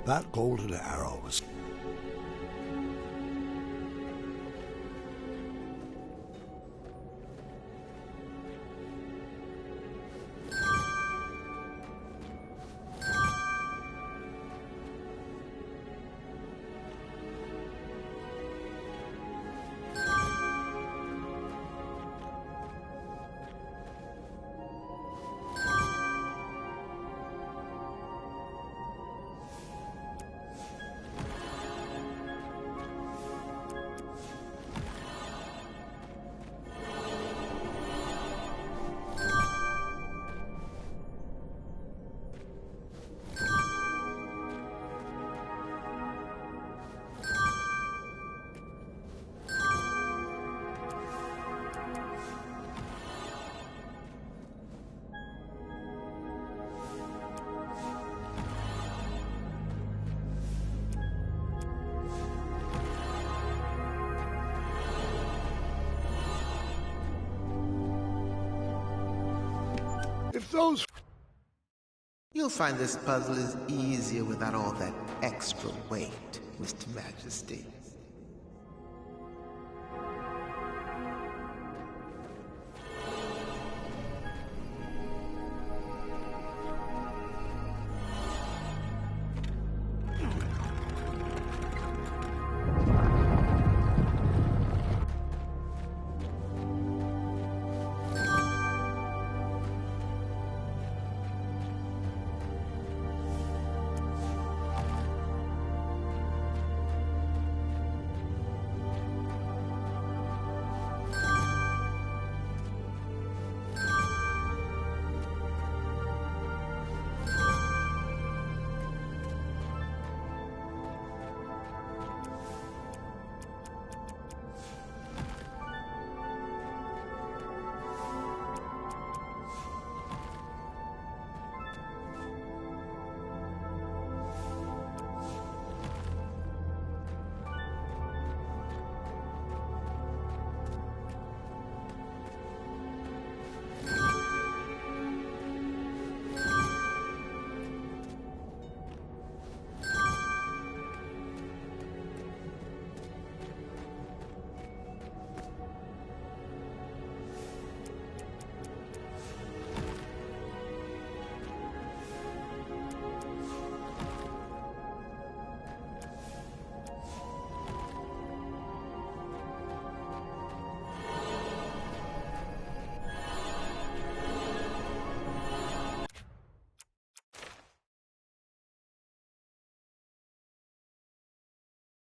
That golden arrow was... If those... You'll find this puzzle is easier without all that extra weight, Mr. Majesty.